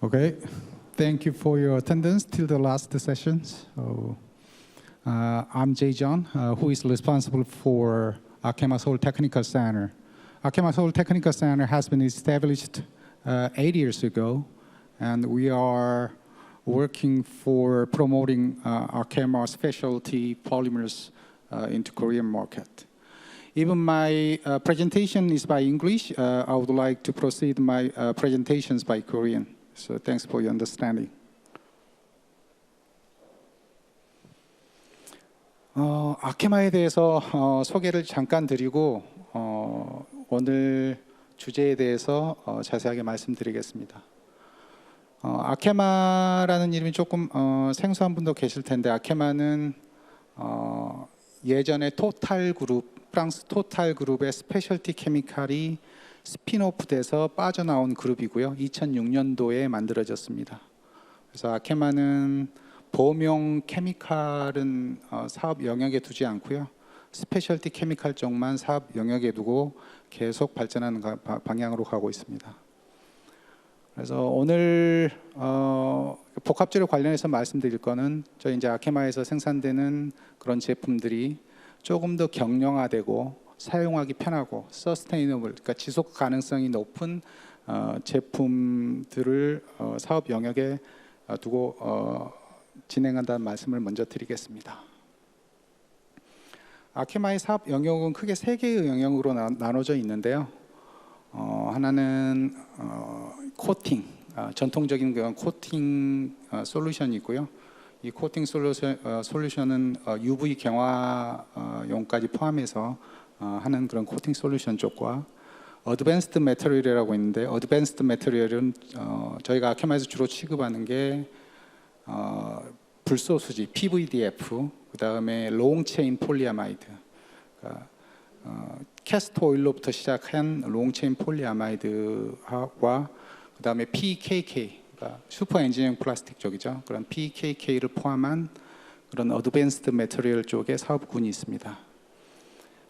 Okay, thank you for your attendance till the last sessions. I'm Jay John, who is responsible for Arkema Seoul Technical Center. Arkema Seoul Technical Center has been established 8 years ago, and we are working for promoting Arkema specialty polymers into Korean market. Even my presentation is by English. I would like to proceed my presentations by Korean. So thanks for your understanding. 아케마에 대해서 소개를 잠깐 드리고 오늘 주제에 대해서 자세하게 말씀드리겠습니다. 아케마라는 이름이 조금 생소한 분도 계실 텐데, 아케마는 예전에 토탈그룹, 프랑스 토탈그룹의 스페셜티 케미칼이 스핀오프 돼서 빠져나온 그룹이고요. 2006년도에 만들어졌습니다. 그래서 아케마는 보험용 케미칼은 사업 영역에 두지 않고요. 스페셜티 케미칼 쪽만 사업 영역에 두고 계속 발전하는 방향으로 가고 있습니다. 그래서 오늘 복합재료 관련해서 말씀드릴 거는 저희 이제 아케마에서 생산되는 그런 제품들이 조금 더 경량화되고 사용하기 편하고 서스테이너블, 그러니까 지속 가능성이 높은 제품들을 사업 영역에 두고 진행한다는 말씀을 먼저 드리겠습니다. 아케마의 사업 영역은 크게 3개의 영역으로 나눠져 있는데요. 하나는 코팅, 전통적인 그런 코팅 솔루션이고요. 이 코팅 솔루션은 UV 경화용까지 포함해서 하는 그런 코팅 솔루션 쪽과 어드밴스드 매터리얼이라고 있는데, 어드밴스드 매터리얼은 저희가 아케마에서 주로 취급하는 게 불소수지 PVDF, 그 다음에 롱체인 폴리아마이드, 그러니까 캐스터 오일로부터 시작한 롱체인 폴리아마이드와 그 다음에 PKK, 그러니까 슈퍼 엔지니어링 플라스틱 쪽이죠. 그런 PKK를 포함한 그런 어드밴스드 매터리얼 쪽에 사업군이 있습니다.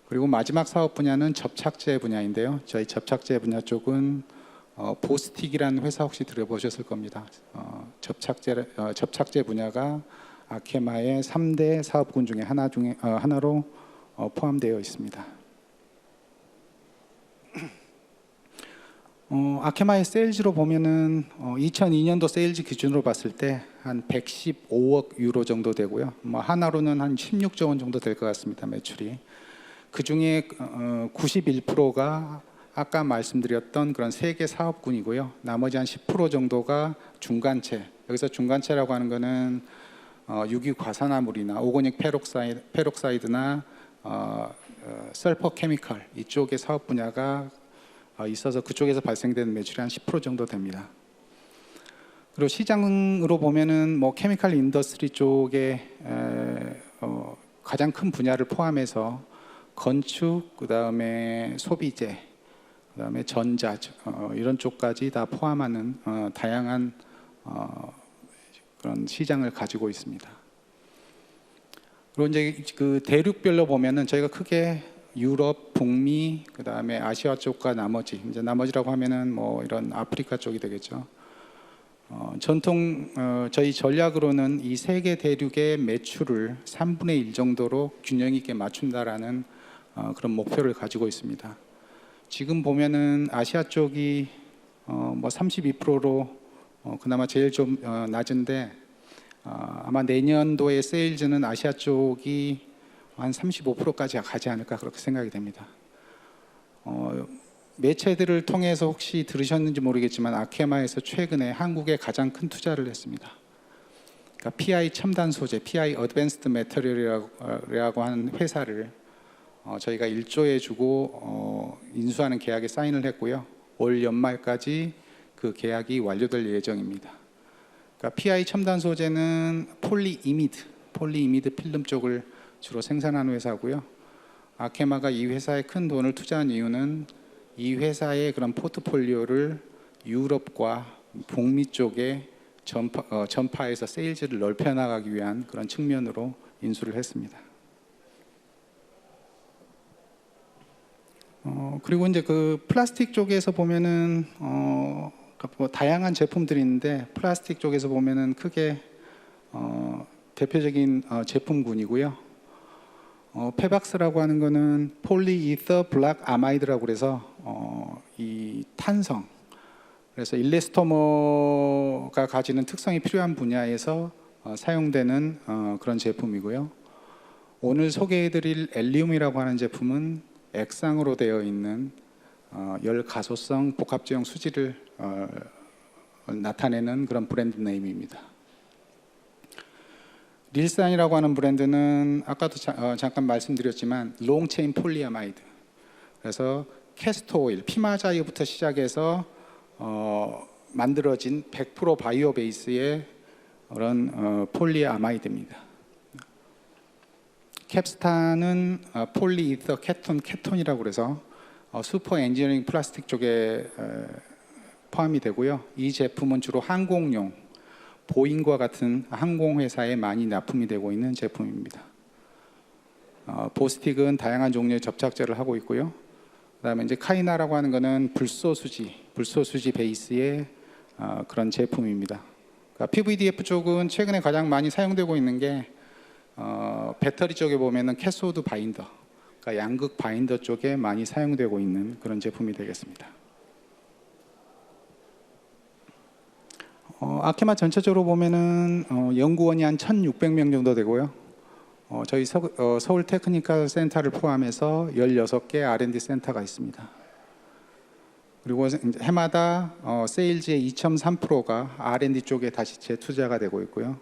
그리고 마지막 사업 분야는 접착제 분야인데요. 저희 접착제 분야 쪽은 보스틱이라는 회사 혹시 들어보셨을 겁니다. 접착제 분야가 아케마의 3대 사업군 중에 하나로 포함되어 있습니다. 아케마의 세일즈로 보면은 2002년도 세일즈 기준으로 봤을 때 한 115억 유로 정도 되고요. 하나로는 한 16조 원 정도 될 것 같습니다, 매출이. 그 중에 91%가 아까 말씀드렸던 그런 3개 사업군이고요. 나머지 한 10% 정도가 중간체. 여기서 중간체라고 하는 거는 유기과산화물이나 오거닉 페록사이드나 설퍼 케미컬 이쪽의 사업 분야가 있어서 그쪽에서 발생되는 매출이 한 10% 정도 됩니다. 그리고 시장으로 보면은 케미칼 인더스트리 쪽에 가장 큰 분야를 포함해서 건축, 그 다음에 소비재, 그 다음에 전자 이런 쪽까지 다 포함하는 다양한 그런 시장을 가지고 있습니다. 그리고 이제 그 대륙별로 보면은 저희가 크게 유럽, 북미, 그 다음에 아시아 쪽과 나머지, 이제 나머지라고 하면은 이런 아프리카 쪽이 되겠죠. 저희 전략으로는 이 3개 대륙의 매출을 3분의 1 정도로 균형 있게 맞춘다라는 그런 목표를 가지고 있습니다. 지금 보면은 아시아 쪽이 32%로 그나마 제일 좀 낮은데, 아마 내년도의 세일즈는 아시아 쪽이 한 35%까지 가지 않을까 그렇게 생각이 됩니다. 매체들을 통해서 혹시 들으셨는지 모르겠지만 아케마에서 최근에 한국에 가장 큰 투자를 했습니다. 그러니까 PI 첨단 소재, PI 어드밴스드 매터리얼이라고 하는 회사를 저희가 1조에 주고 인수하는 계약에 사인을 했고요. 올 연말까지 그 계약이 완료될 예정입니다. 그러니까 PI 첨단 소재는 폴리이미드 필름 쪽을 주로 생산하는 회사고요. 아케마가 이 회사에 큰 돈을 투자한 이유는 이 회사의 그런 포트폴리오를 유럽과 북미 쪽에 전파해서 세일즈를 넓혀 나가기 위한 그런 측면으로 인수를 했습니다. 그리고 이제 그 플라스틱 쪽에서 보면은 뭐 다양한 제품들이 있는데 플라스틱 쪽에서 보면은 크게 대표적인 제품군이고요. 페박스라고 하는 거는 폴리이터 블락 아마이드라고 그래서 이 탄성, 그래서 일레스토머가 가지는 특성이 필요한 분야에서 사용되는 그런 제품이고요. 오늘 소개해드릴 엘리움이라고 하는 제품은 액상으로 되어 있는 열 가소성 복합제형 수지를 나타내는 그런 브랜드 네임입니다. 릴산이라고 하는 브랜드는 아까도 잠깐 말씀드렸지만 롱체인 폴리아마이드, 그래서 캐스터 오일, 피마자유부터 시작해서 만들어진 100% 바이오 베이스의 그런 폴리아마이드입니다. 캡스탄은 폴리이터 케톤이라고 그래서 슈퍼 엔지니어링 플라스틱 쪽에 포함이 되고요. 이 제품은 주로 항공용, 보잉과 같은 항공회사에 많이 납품이 되고 있는 제품입니다. 보스틱은 다양한 종류의 접착제를 하고 있고요. 그다음에 이제 카이나라고 하는 거는 불소수지 베이스의 그런 제품입니다. 그러니까 PVDF 쪽은 최근에 가장 많이 사용되고 있는 게 배터리 쪽에 보면은 캐소드 바인더, 그러니까 양극 바인더 쪽에 많이 사용되고 있는 그런 제품이 되겠습니다. 아케마 전체적으로 보면은 연구원이 한 1,600명 정도 되고요. 저희 서울 테크니컬 센터를 포함해서 16개 R&D 센터가 있습니다. 그리고 해마다 세일즈의 2.3%가 R&D 쪽에 다시 재투자가 되고 있고요.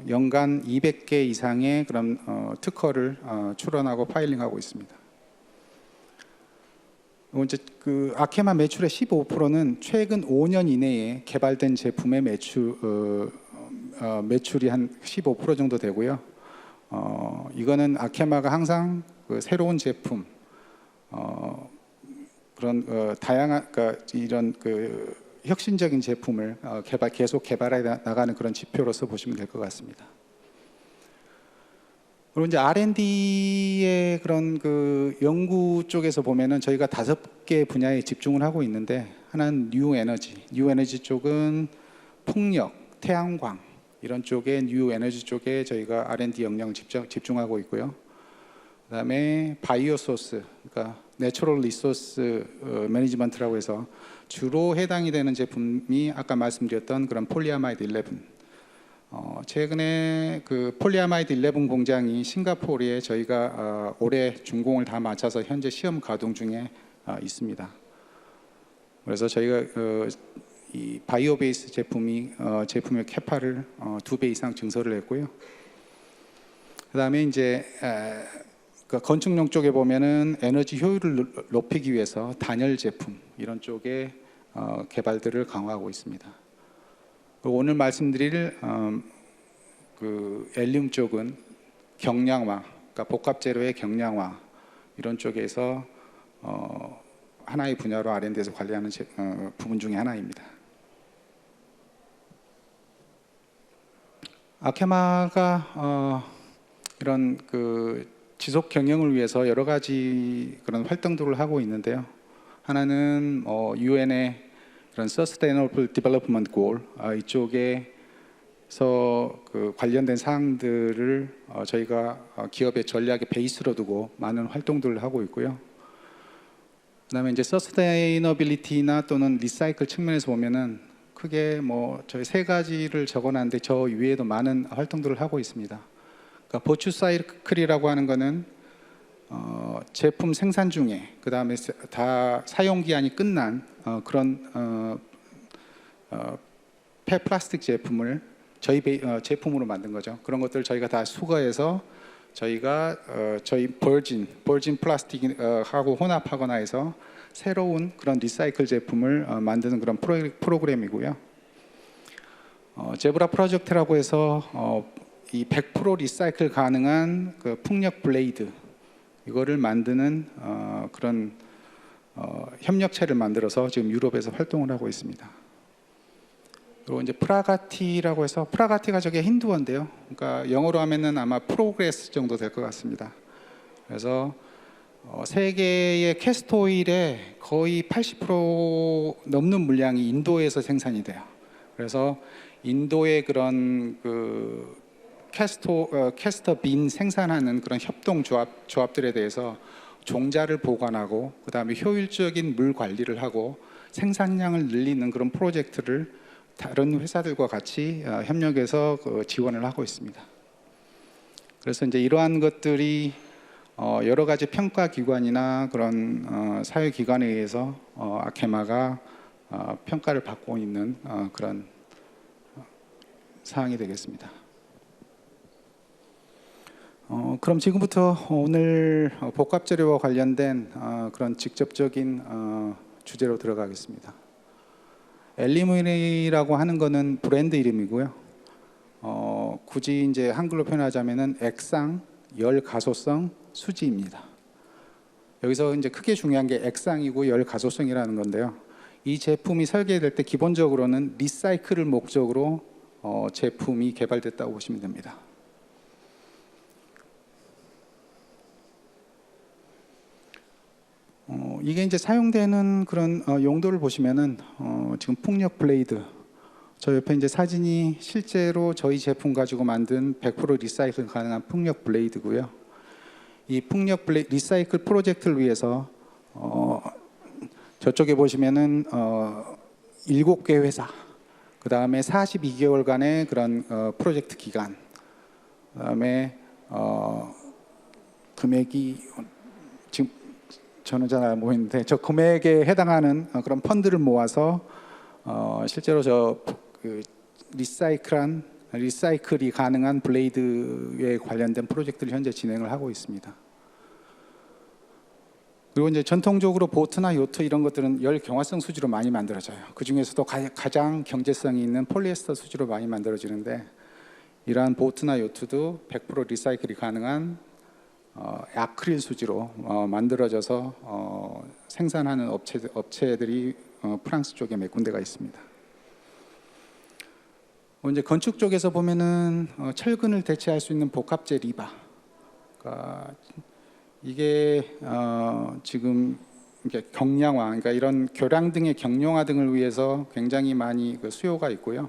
연간 200개 이상의 그런 특허를 출원하고 파일링하고 있습니다. 이제 그 아케마 매출의 15%는 최근 5년 이내에 개발된 제품의 매출이 한 15% 정도 되고요. 이거는 아케마가 항상 그 새로운 제품, 그런 다양한 이런 그 혁신적인 제품을 계속 개발해 나가는 그런 지표로서 보시면 될 것 같습니다. 그리고 이제 R&D의 그런 그 연구 쪽에서 보면은 저희가 5개 분야에 집중을 하고 있는데, 하나는 뉴 에너지 쪽은 풍력, 태양광 이런 쪽에 뉴 에너지 쪽에 저희가 R&D 역량을 집중하고 있고요. 그다음에 바이오 소스, 그러니까 내추럴 리소스 매니지먼트라고 해서 주로 해당이 되는 제품이 아까 말씀드렸던 그런 폴리아마이드 11. 최근에 그 폴리아마이드 11 공장이 싱가포르에 저희가 올해 준공을 다 마쳐서 현재 시험 가동 중에 있습니다. 그래서 저희가 이 바이오 베이스 제품의 캐파를 2배 이상 증설을 했고요. 그다음에 이제 그 건축용 쪽에 보면은 에너지 효율을 높이기 위해서 단열 제품 이런 쪽에 개발들을 강화하고 있습니다. 오늘 말씀드릴 그 엘륨 쪽은 경량화, 그러니까 복합 재료의 경량화 이런 쪽에서 하나의 분야로 R&D에서 관리하는 부분 중에 하나입니다. 아케마가 이런 그 지속 경영을 위해서 여러 가지 그런 활동들을 하고 있는데요. 하나는 UN의 그런 Sustainable Development Goal 이쪽에서 그 관련된 사항들을 저희가 기업의 전략의 베이스로 두고 많은 활동들을 하고 있고요. 그다음에 이제 서스테이너빌리티나 또는 리사이클 측면에서 보면은 크게 뭐 저희 3가지를 적어놨는데 저 위에도 많은 활동들을 하고 있습니다. 그러니까 보추 사이클이라고 하는 거는 제품 생산 중에 그 다음에 다 사용 기한이 끝난 그런 폐플라스틱 제품을 저희 제품으로 만든 거죠. 그런 것들을 저희가 다 수거해서 저희가 저희 버진 플라스틱하고 혼합하거나 해서 새로운 그런 리사이클 제품을 만드는 그런 프로그램이고요. 제브라 프로젝트라고 해서 이 100% 리사이클 가능한 그 풍력 블레이드 이거를 만드는 그런 협력체를 만들어서 지금 유럽에서 활동을 하고 있습니다. 그리고 이제 프라가티라고 해서, 프라가티가 저게 힌두어인데요. 그러니까 영어로 하면은 아마 프로그레스 정도 될 것 같습니다. 그래서 세계의 캐스터 오일의 거의 80% 넘는 물량이 인도에서 생산이 돼요. 그래서 인도의 그런 그 캐스터 빈 생산하는 그런 조합들에 대해서 종자를 보관하고 그다음에 효율적인 물 관리를 하고 생산량을 늘리는 그런 프로젝트를 다른 회사들과 같이 협력해서 지원을 하고 있습니다. 그래서 이제 이러한 것들이 여러 가지 평가 기관이나 그런 사회 기관에 의해서 아케마가 평가를 받고 있는 그런 사항이 되겠습니다. 그럼 지금부터 오늘 복합재료와 관련된 그런 직접적인 주제로 들어가겠습니다. 엘리무이라고 하는 것은 브랜드 이름이고요. 굳이 이제 한글로 표현하자면은 액상, 열 가소성, 수지입니다. 여기서 이제 크게 중요한 게 액상이고 열 가소성이라는 건데요. 이 제품이 설계될 때 기본적으로는 리사이클을 목적으로 제품이 개발됐다고 보시면 됩니다. 이게 이제 사용되는 그런 용도를 보시면은 지금 풍력 블레이드, 저 옆에 이제 사진이 실제로 저희 제품 가지고 만든 100% 리사이클 가능한 풍력 블레이드고요. 이 풍력 리사이클 프로젝트를 위해서 저쪽에 보시면은 7개 회사, 그 다음에 42개월간의 그런 프로젝트 기간, 그 다음에 금액이 지금 저는 잘 안 보이는데 저 금액에 해당하는 그런 펀드를 모아서 실제로 그 리사이클이 가능한 블레이드에 관련된 프로젝트를 현재 진행을 하고 있습니다. 그리고 이제 전통적으로 보트나 요트 이런 것들은 열 경화성 수지로 많이 만들어져요. 그 중에서도 가장 경제성이 있는 폴리에스터 수지로 많이 만들어지는데, 이러한 보트나 요트도 100% 리사이클이 가능한 아크릴 수지로 만들어져서 생산하는 업체들이 프랑스 쪽에 몇 군데가 있습니다. 이제 건축 쪽에서 보면은 철근을 대체할 수 있는 복합재 리바, 그러니까 이게 지금 경량화, 그러니까 이런 교량 등의 경량화 등을 위해서 굉장히 많이 수요가 있고요.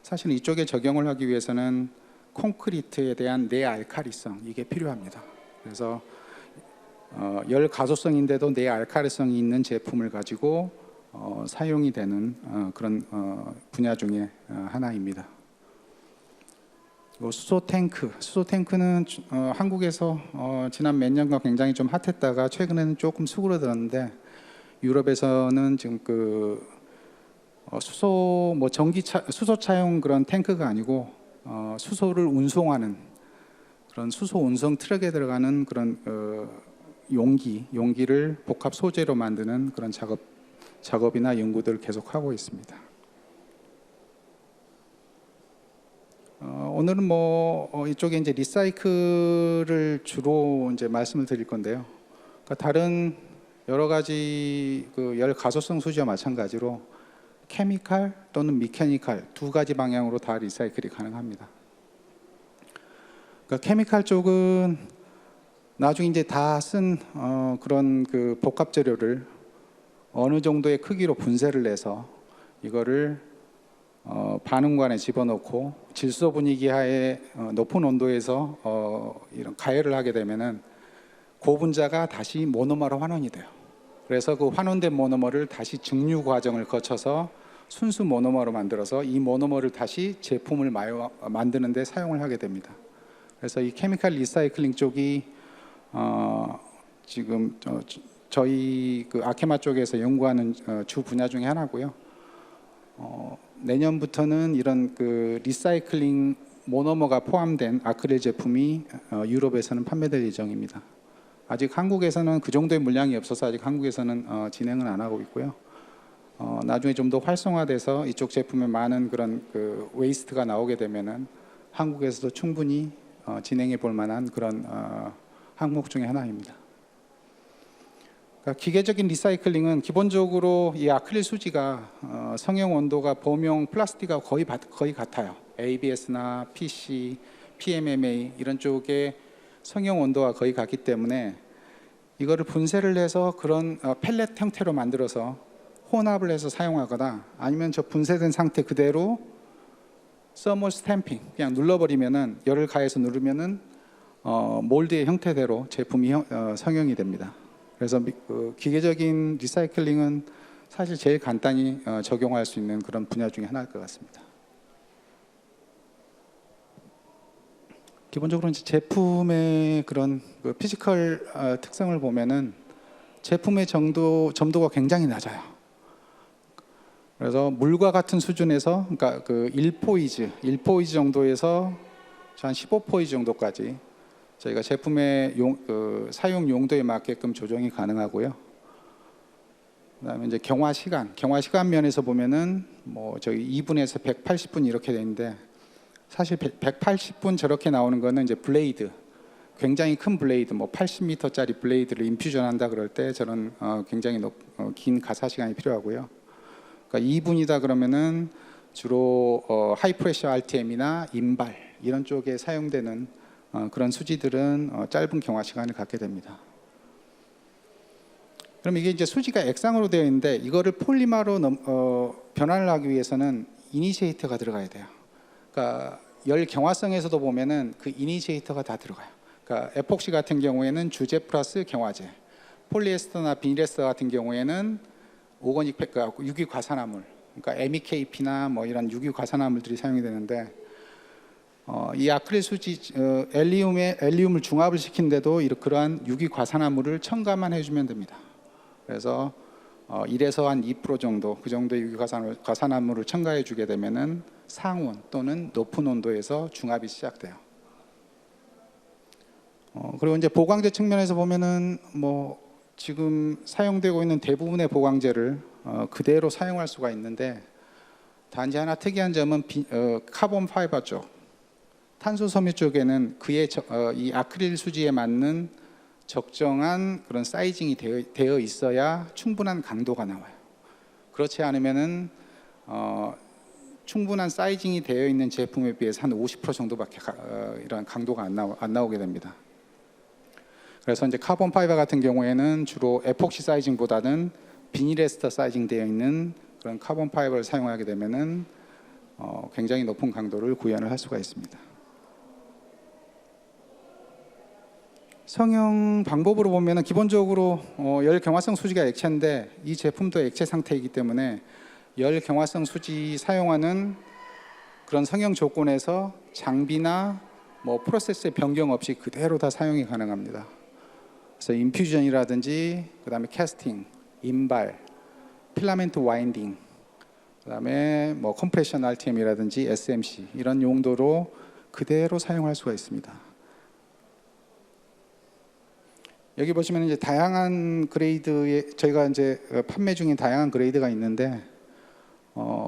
사실 이쪽에 적용을 하기 위해서는 콘크리트에 대한 내알칼리성, 이게 필요합니다. 그래서 열 가소성인데도 내알칼리성이 있는 제품을 가지고 사용이 되는 그런 분야 중에 하나입니다. 수소 탱크는 한국에서 지난 몇 년간 굉장히 좀 핫했다가 최근에는 조금 수그러들었는데, 유럽에서는 지금 그 수소 수소차용 그런 탱크가 아니고 수소를 운송하는 그런 수소 운송 트럭에 들어가는 그런 용기를 복합 소재로 만드는 그런 작업이나 연구들을 계속하고 있습니다. 오늘은 이쪽에 이제 리사이클을 주로 이제 말씀을 드릴 건데요. 그러니까 다른 여러 가지 그 열 가소성 수지와 마찬가지로 케미칼 또는 미케니칼 두 가지 방향으로 다 리사이클이 가능합니다. 그러니까 케미칼 쪽은 나중에 이제 다 쓴 그런 그 복합 재료를 어느 정도의 크기로 분쇄를 내서 이거를 반응관에 집어넣고 질소 분위기 하에 높은 온도에서 이런 가열을 하게 되면은 고분자가 다시 모노머로 환원이 돼요. 그래서 그 환원된 모노머를 다시 증류 과정을 거쳐서 순수 모노머로 만들어서 이 모노머를 다시 제품을 만드는 데 사용을 하게 됩니다. 그래서 이 케미칼 리사이클링 쪽이 지금 저희 그 아케마 쪽에서 연구하는 주 분야 중에 하나고요. 내년부터는 이런 그 리사이클링 모노머가 포함된 아크릴 제품이 유럽에서는 판매될 예정입니다. 아직 한국에서는 그 정도의 물량이 없어서 아직 한국에서는 진행은 안 하고 있고요. 나중에 좀 더 활성화돼서 이쪽 제품에 많은 그런 그 웨이스트가 나오게 되면은 한국에서도 충분히 진행해 볼 만한 그런 항목 중에 하나입니다. 그러니까 기계적인 리사이클링은 기본적으로 이 아크릴 수지가 성형 온도가 범용 플라스틱하고 거의 같아요. ABS나 PC, PMMA 이런 쪽에 성형 온도가 거의 같기 때문에 이거를 분쇄를 해서 그런 펠렛 형태로 만들어서 혼합을 해서 사용하거나, 아니면 저 분쇄된 상태 그대로 서멀 스탬핑 그냥 눌러버리면은, 열을 가해서 누르면은 몰드의 형태대로 제품이 성형이 됩니다. 그래서 기계적인 리사이클링은 사실 제일 간단히 적용할 수 있는 그런 분야 중에 하나일 것 같습니다. 기본적으로 이제 제품의 그런 피지컬 특성을 보면은 제품의 점도가 굉장히 낮아요. 그래서 물과 같은 수준에서, 그러니까 그 1포이즈 정도에서 한 15포이즈 정도까지 저희가 제품의 사용 용도에 맞게끔 조정이 가능하고요. 그다음에 이제 경화 시간 면에서 보면은 뭐 저희 2분에서 180분 이렇게 되는데, 사실 180분 저렇게 나오는 거는 이제 블레이드, 굉장히 큰 블레이드, 뭐 80m짜리 블레이드를 인퓨전한다 그럴 때 저런 굉장히 긴 가사 시간이 필요하고요. 그러니까 2분이다 그러면은 주로 하이프레셔 RTM이나 인발 이런 쪽에 사용되는 그런 수지들은 짧은 경화 시간을 갖게 됩니다. 그럼 이게 이제 수지가 액상으로 되어 있는데, 이거를 폴리머로 변환을 하기 위해서는 이니시에이터가 들어가야 돼요. 그러니까 열 경화성에서도 보면은 그 이니시에이터가 다 들어가요. 그러니까 에폭시 같은 경우에는 주재 플러스 경화제, 폴리에스터나 비닐에스터 같은 경우에는 오거닉 유기 과산화물, 그러니까 MEKP나 뭐 이런 유기 과산화물들이 사용이 되는데, 이 아크릴 수지 엘리움을 중합을 시킨데도 그러한 유기 과산화물을 첨가만 해주면 됩니다. 그래서 1에서 한 2% 정도, 그 정도의 유기 과산화물을 첨가해 주게 되면은 상온 또는 높은 온도에서 중합이 시작돼요. 그리고 이제 보강제 측면에서 보면은 뭐 지금 사용되고 있는 대부분의 보강제를 그대로 사용할 수가 있는데, 단지 하나 특이한 점은 카본 파이버 쪽, 탄소 섬유 쪽에는 그의 이 아크릴 수지에 맞는 적정한 그런 사이징이 되어 있어야 충분한 강도가 나와요. 그렇지 않으면은 충분한 사이징이 되어 있는 제품에 비해서 한 50% 정도밖에 이런 강도가 안 나오게 됩니다. 그래서 이제 카본 파이버 같은 경우에는 주로 에폭시 사이징보다는 비닐에스터 사이징 되어 있는 그런 카본 파이버를 사용하게 되면은 굉장히 높은 강도를 구현을 할 수가 있습니다. 성형 방법으로 보면은 기본적으로 열 경화성 수지가 액체인데, 이 제품도 액체 상태이기 때문에 열 경화성 수지 사용하는 그런 성형 조건에서 장비나 뭐 프로세스의 변경 없이 그대로 다 사용이 가능합니다. 그래서 인퓨전이라든지, 그다음에 캐스팅, 인발, 필라멘트 와인딩, 그다음에 뭐 컴프레션 RTM이라든지 SMC 이런 용도로 그대로 사용할 수가 있습니다. 여기 보시면 이제 다양한 그레이드의, 저희가 이제 판매 중인 다양한 그레이드가 있는데,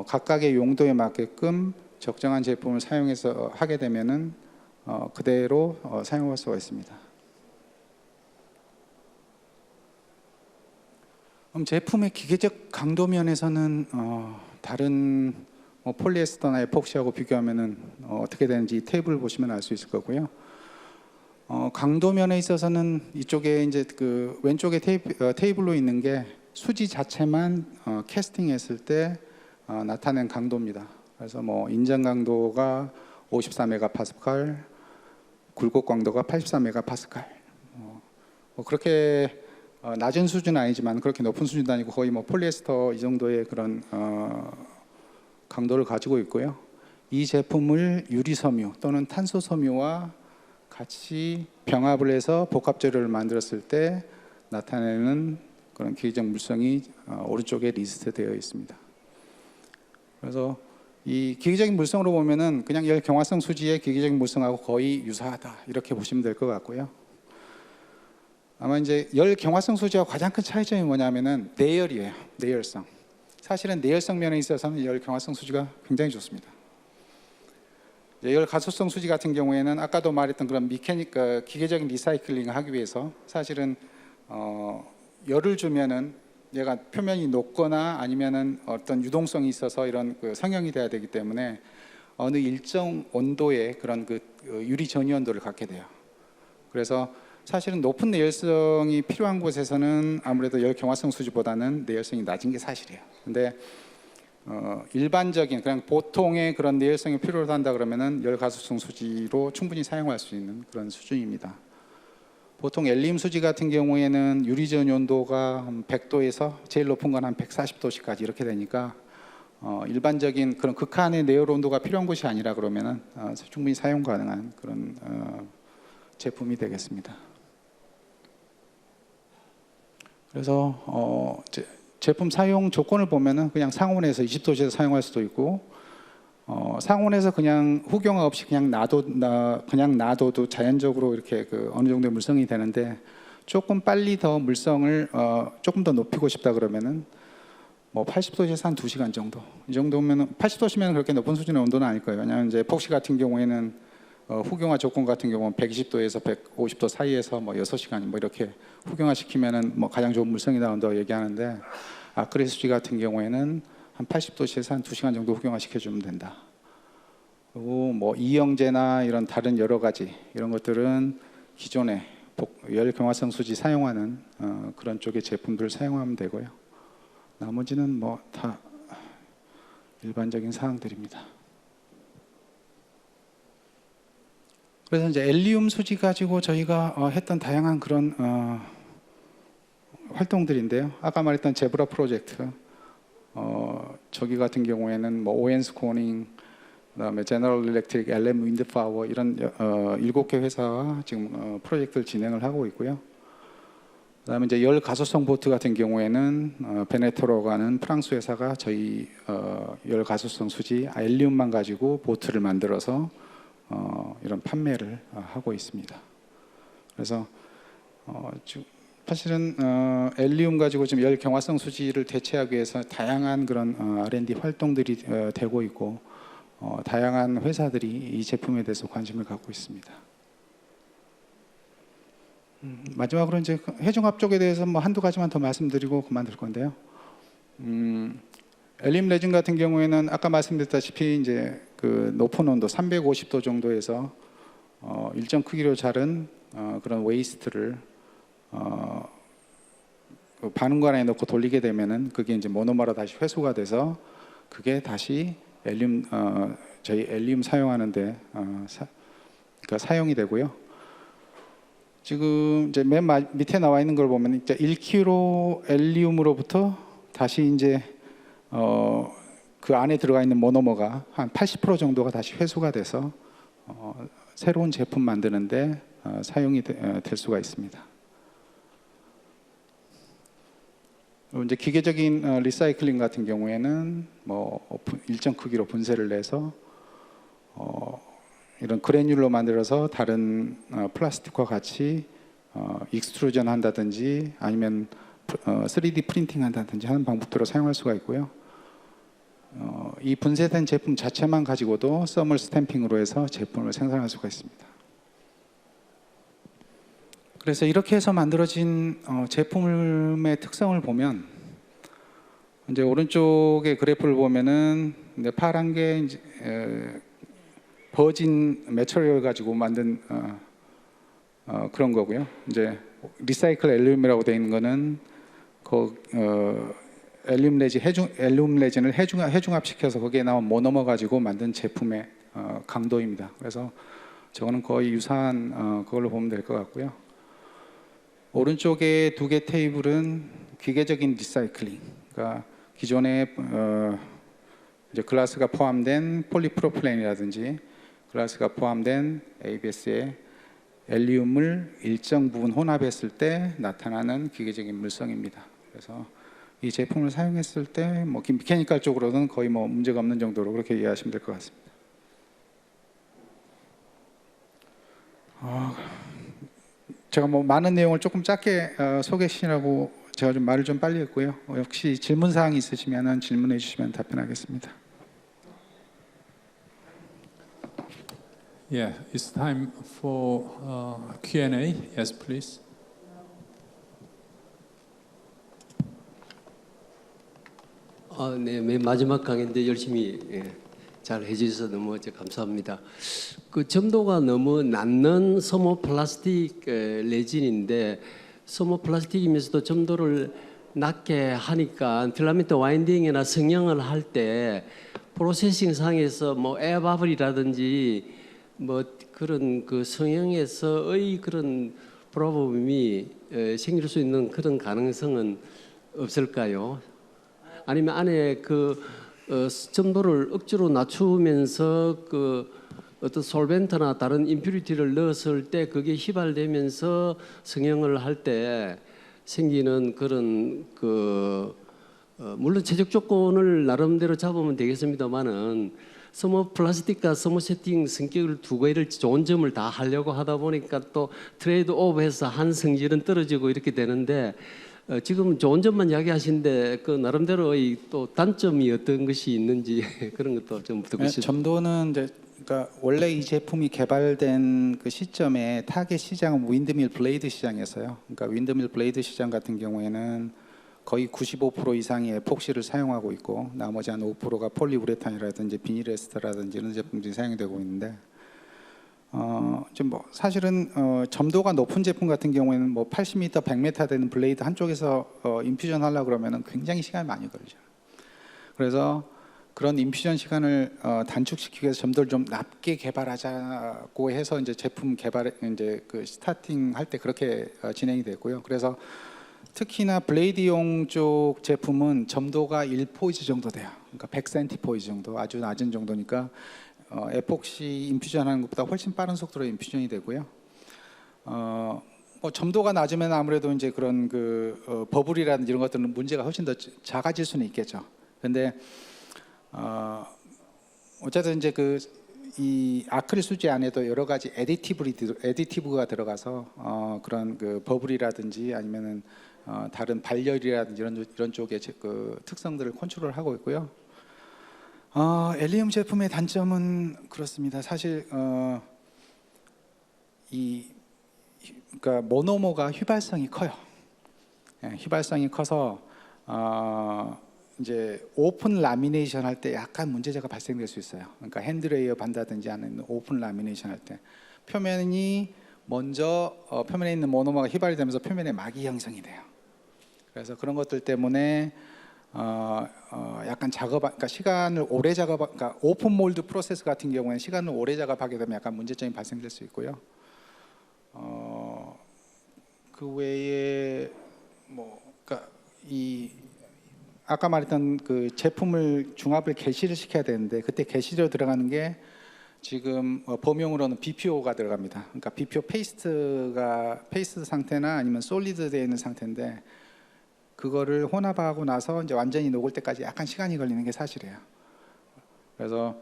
각각의 용도에 맞게끔 적정한 제품을 사용해서 하게 되면은 그대로 사용할 수가 있습니다. 그럼 제품의 기계적 강도 면에서는 다른 폴리에스터나 에폭시하고 비교하면은 어떻게 되는지 테이블을 보시면 알 수 있을 거고요. 강도 면에 있어서는 이쪽에 이제 그 왼쪽에 테이블로 있는 게 수지 자체만 캐스팅했을 때 나타낸 강도입니다. 그래서 뭐 인정 강도가 54메가파스칼, 굴곡 강도가 84메가파스칼. 뭐 그렇게 낮은 수준은 아니지만 그렇게 높은 수준도 아니고 거의 뭐 폴리에스터 이 정도의 그런 강도를 가지고 있고요. 이 제품을 유리섬유 또는 탄소섬유와 같이 병합을 해서 복합 재료를 만들었을 때 나타내는 그런 기계적 물성이 오른쪽에 리스트되어 있습니다. 그래서 이 기계적인 물성으로 보면은 그냥 열 경화성 수지의 기계적인 물성하고 거의 유사하다 이렇게 보시면 될 것 같고요. 아마 이제 열 경화성 수지와 가장 큰 차이점이 뭐냐면은 내열이에요. 내열성. 사실은 내열성 면에 있어서는 열 경화성 수지가 굉장히 좋습니다. 열 가소성 수지 같은 경우에는 아까도 말했던 그런 기계적인 리사이클링을 하기 위해서 사실은 열을 주면은 얘가 표면이 녹거나 아니면은 어떤 유동성이 있어서 이런 성형이 돼야 되기 때문에 어느 일정 온도의 그런 유리 전이 온도를 갖게 돼요. 그래서 사실은 높은 내열성이 필요한 곳에서는 아무래도 열 경화성 수지보다는 내열성이 낮은 게 사실이에요. 근데 일반적인 그냥 보통의 그런 내열성이 필요로 한다 그러면은 열 가속성 수지로 충분히 사용할 수 있는 그런 수준입니다. 보통 엘리움 수지 같은 경우에는 유리전 온도가 100도에서 제일 높은 건 한 140도씨까지 이렇게 되니까 일반적인 그런 극한의 내열 온도가 필요한 곳이 아니라 그러면은 충분히 사용 가능한 그런 제품이 되겠습니다. 그래서 제품 사용 조건을 보면은 그냥 상온에서 20도씨에서 사용할 수도 있고 상온에서 그냥 후경화 없이 그냥 놔둬도 자연적으로 이렇게 어느 정도의 물성이 되는데 조금 빨리 더 물성을 조금 더 높이고 싶다 그러면은 뭐 80도에서 한 2시간 정도 이 정도면 80도시면 그렇게 높은 수준의 온도는 아닐 거예요. 왜냐하면 이제 에폭시 같은 경우에는 후경화 조건 같은 경우는 120도에서 150도 사이에서 뭐 6시간 뭐 이렇게 후경화 시키면은 뭐 가장 좋은 물성이 나온다고 얘기하는데 아크릴 수지 같은 경우에는 한 80도씨에서 한 2시간 정도 후경화 시켜주면 된다. 그리고 뭐 이영제나 이런 다른 여러 가지 이런 것들은 기존에 열 경화성 수지 사용하는 그런 쪽의 제품들을 사용하면 되고요. 나머지는 뭐 다 일반적인 사항들입니다. 그래서 이제 엘리움 수지 가지고 저희가 했던 다양한 그런 활동들인데요. 아까 말했던 제브라 프로젝트, 저기 같은 경우에는 뭐 오엔스 코닝, 그다음에 제너럴 일렉트릭, LM 윈드파워 이런 7개 회사와 지금 프로젝트를 진행을 하고 있고요. 그다음에 이제 열 가소성 보트 같은 경우에는 베네토로가는 프랑스 회사가 저희 열 가소성 수지 엘리움만 가지고 보트를 만들어서 이런 판매를 하고 있습니다. 그래서 지금 사실은 엘리움 가지고 지금 열 경화성 수지를 대체하기 위해서 다양한 그런 R&D 활동들이 되고 있고 다양한 회사들이 이 제품에 대해서 관심을 갖고 있습니다. 마지막으로 이제 해중압 쪽에 대해서 뭐 한두 가지만 더 말씀드리고 그만둘 건데요. 엘리움 레진 같은 경우에는 아까 말씀드렸다시피 이제 그 높은 온도 350도 정도에서 일정 크기로 자른 그런 웨이스트를 그 반응관에 넣고 돌리게 되면은 그게 이제 모노머로 다시 회수가 돼서 그게 다시 엘리움 저희 엘리움 사용하는데 그러니까 사용이 되고요. 지금 이제 맨 밑에 나와 있는 걸 보면 이제 1kg 엘리움으로부터 다시 이제 그 안에 들어가 있는 모노머가 한 80% 정도가 다시 회수가 돼서 새로운 제품 만드는데 사용이 될 수가 있습니다. 이제 기계적인 리사이클링 같은 경우에는 뭐 일정 크기로 분쇄를 내서 이런 그래뉼로 만들어서 다른 플라스틱과 같이 익스트루전 한다든지 아니면 3D 프린팅 한다든지 하는 방법들로 사용할 수가 있고요. 이 분쇄된 제품 자체만 가지고도 서멀 스탬핑으로 해서 제품을 생산할 수가 있습니다. 그래서 이렇게 해서 만들어진 제품의 특성을 보면 이제 오른쪽의 그래프를 보면은 이제 파란 게 이제 버진 매처리얼 가지고 만든 그런 거고요. 이제 리사이클 엘리움이라고 되어 있는 거는 엘리움 레진을 해중합시켜서 거기에 나온 모노머 가지고 만든 제품의 강도입니다. 그래서 저거는 거의 유사한 그걸로 보면 될 것 같고요. 오른쪽에 두 개 테이블은 기계적인 리사이클링, 그러니까 기존에 이제 글라스가 포함된 폴리프로필렌이라든지 글라스가 포함된 ABS에 엘리움을 일정 부분 혼합했을 때 나타나는 기계적인 물성입니다. 그래서 이 제품을 사용했을 때 뭐 미케니컬 쪽으로는 거의 뭐 문제가 없는 정도로 그렇게 이해하시면 될 것 같습니다. 제가 뭐 많은 내용을 조금 짧게 소개시키라고 제가 좀 말을 좀 빨리 했고요. 혹시 질문 사항이 있으시면 질문해 주시면 답변하겠습니다. Yeah, it's time for Q&A. Yes, please. 네, 맨 마지막 강의인데 열심히 잘 해주셔서 너무 감사합니다. 그 점도가 너무 낮는 서모플라스틱 레진인데 서모플라스틱이면서도 점도를 낮게 하니까 필라멘트 와인딩이나 성형을 할 때 프로세싱 상에서 뭐 에어바블이라든지 뭐 그런 그 성형에서의 그런 프로블럼이 생길 수 있는 그런 가능성은 없을까요? 아니면 안에 그 점도를 억지로 낮추면서 그 어떤 솔벤트나 다른 임퓨리티를 넣었을 때 그게 휘발되면서 성형을 할 때 생기는 그런 그 물론 최적 조건을 나름대로 잡으면 되겠습니다만은 서머 플라스틱과 서머 세팅 성격을 두 가지를 좋은 점을 다 하려고 하다 보니까 또 트레이드 오버해서 한 성질은 떨어지고 이렇게 되는데 지금 좋은 점만 이야기하시는데 그 나름대로의 또 단점이 어떤 것이 있는지 그런 것도 좀 듣고 싶습니다. 점도는 이제 그러니까 원래 이 제품이 개발된 그 시점에 타겟 시장은 윈드밀 블레이드 시장이었어요. 그러니까 윈드밀 블레이드 시장 같은 경우에는 거의 95% 이상이 에폭시를 사용하고 있고 나머지 한 5%가 폴리우레탄이라든지 비닐에스터라든지 이런 제품들이 사용되고 있는데 좀 뭐 사실은 점도가 높은 제품 같은 경우에는 뭐 80m, 100m 되는 블레이드 한쪽에서 인퓨전 하려고 그러면은 굉장히 시간이 많이 걸리죠. 그래서 그런 인퓨전 시간을 단축시키기 위해서 점도를 좀 낮게 개발하자고 해서 이제 제품 개발 이제 그 스타팅 할 때 그렇게 진행이 됐고요. 그래서 특히나 블레이드용 쪽 제품은 점도가 1포이즈 정도 돼요. 그러니까 100cm 정도, 아주 낮은 정도니까 에폭시 인퓨전하는 것보다 훨씬 빠른 속도로 인퓨전이 되고요. 뭐 점도가 낮으면 아무래도 이제 그런 그 버블이라든지 이런 것들은 문제가 훨씬 더 작아질 수는 있겠죠. 근데 어쨌든 이제 그 이 아크릴 수지 안에도 여러 가지 에디티브가 들어가서 그런 그 버블이라든지 아니면은 다른 발열이라든지 이런 쪽의 그 특성들을 컨트롤하고 있고요. 엘리움 제품의 단점은 그렇습니다. 사실 그러니까 모노머가 휘발성이 커요. 휘발성이 커서 이제 오픈 라미네이션 할 때 약간 문제제가 발생될 수 있어요. 그러니까 핸드레이어 반다든지 아니면 오픈 라미네이션 할 때 표면이 먼저 표면에 있는 모노머가 휘발이 되면서 표면에 막이 형성이 돼요. 그래서 그런 것들 때문에 약간 그러니까 시간을 오래 그러니까 오픈 몰드 프로세스 같은 경우에는 시간을 오래 작업하게 되면 약간 문제점이 발생될 수 있고요. 그 외에 뭐 그러니까 이 아까 말했던 그 제품을 중합을 게시를 시켜야 되는데 그때 게시로 들어가는 게 지금 범용으로는 BPO가 들어갑니다. 그러니까 BPO 페이스트 상태나 아니면 솔리드 되어 있는 상태인데 그거를 혼합하고 나서 이제 완전히 녹을 때까지 약간 시간이 걸리는 게 사실이에요. 그래서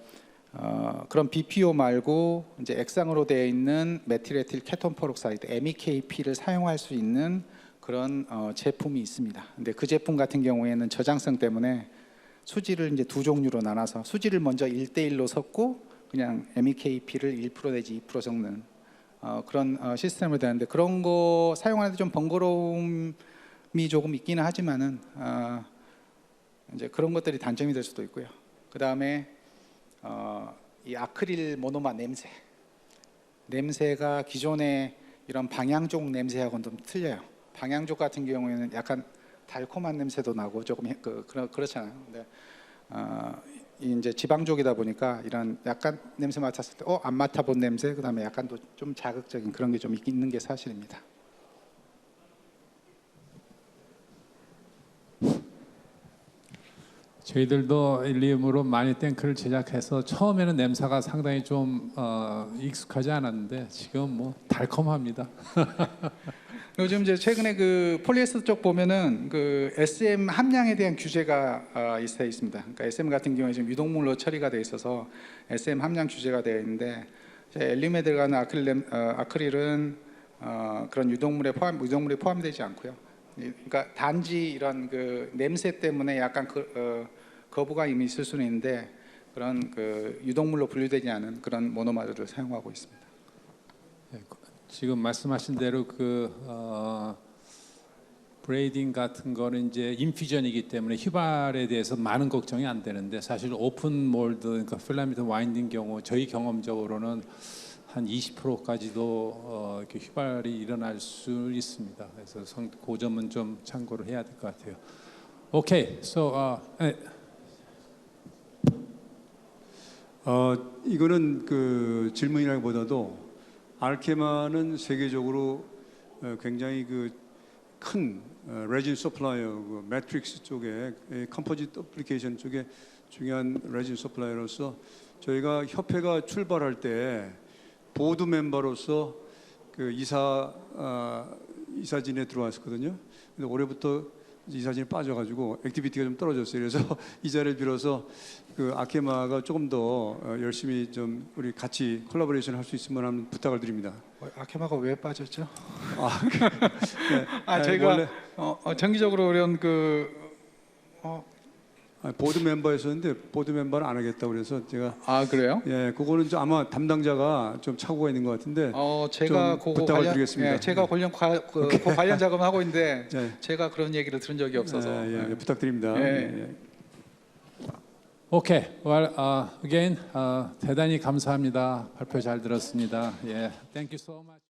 그런 BPO 말고 이제 액상으로 되어 있는 메틸에틸 케톤 페록사이드 MEKP를 사용할 수 있는 그런 제품이 있습니다. 근데 그 제품 같은 경우에는 저장성 때문에 수지를 이제 두 종류로 나눠서 수지를 먼저 1대1로 섞고 그냥 MEKP를 1% 내지 2% 섞는 그런 시스템으로 되는데 그런 거 사용하는데 좀 번거로움이 조금 있기는 하지만은 이제 그런 것들이 단점이 될 수도 있고요. 그 다음에 이 아크릴 모노마 냄새가 기존의 이런 방향족 냄새하고는 좀 틀려요. 방향족 같은 경우에는 약간 달콤한 냄새도 나고 조금 그렇잖아요. 근데 이제 지방족이다 보니까 이런 약간 냄새 맡았을 때 안 맡아본 냄새, 그다음에 약간 또 좀 자극적인 그런 게 좀 있는 게 사실입니다. 저희들도 일리움으로 많이 탱크를 제작해서 처음에는 냄새가 상당히 좀 익숙하지 않았는데 지금 뭐 달콤합니다. 요즘 이제 최근에 그 폴리에스터 쪽 보면은 그 SM 함량에 대한 규제가 있습니다. 그러니까 SM 같은 경우에 지금 유독물로 처리가 돼 있어서 SM 함량 규제가 되어 있는데 엘륨에 들어가는 아크릴은 그런 유독물이 포함되지 않고요. 그러니까 단지 이런 그 냄새 때문에 약간 거부감이 있을 수는 있는데 그런 그 유독물로 분류되지 않은 그런 모노마들을 사용하고 있습니다. 지금 말씀하신 대로 브레이딩 같은 거는 이제 인퓨전이기 때문에 휘발에 대해서 많은 걱정이 안 되는데 사실 오픈 몰드 그러니까 필라멘트 와인딩 경우 저희 경험적으로는 한 20%까지도 이렇게 휘발이 일어날 수 있습니다. 그래서 그 점은 좀 참고를 해야 될 것 같아요. 오케이, so 이거는 그 질문이라기보다도 알케마는 세계적으로 굉장히 그 큰 레진 서플라이어, 그 매트릭스 쪽에 컴포지트 어플리케이션 쪽에 중요한 레진 서플라이어로서 저희가 협회가 출발할 때 보드 멤버로서 그 이사진에 들어왔었거든요. 근데 올해부터 이사진이 빠져가지고 액티비티가 좀 떨어졌어요. 그래서 이 자리를 빌어서 그 아케마가 조금 더 열심히 좀 우리 같이 콜라보레이션 할 수 있으면 하는 부탁을 드립니다. 아케마가 왜 빠졌죠? 네. 제가 원래 정기적으로 이런 보드 멤버였었는데 보드 멤버는 안 하겠다고 그래서 제가 그래요? 그거는 좀 아마 담당자가 좀 착오가 있는 것 같은데 제가 좀 그거 부탁을 관련 드리겠습니다. 제가 그 관련 작업을 하고 있는데 네. 제가 그런 얘기를 들은 적이 없어서. 부탁드립니다. 오케이, well, again 대단히 감사합니다. 발표 잘 들었습니다. 예, thank you so much.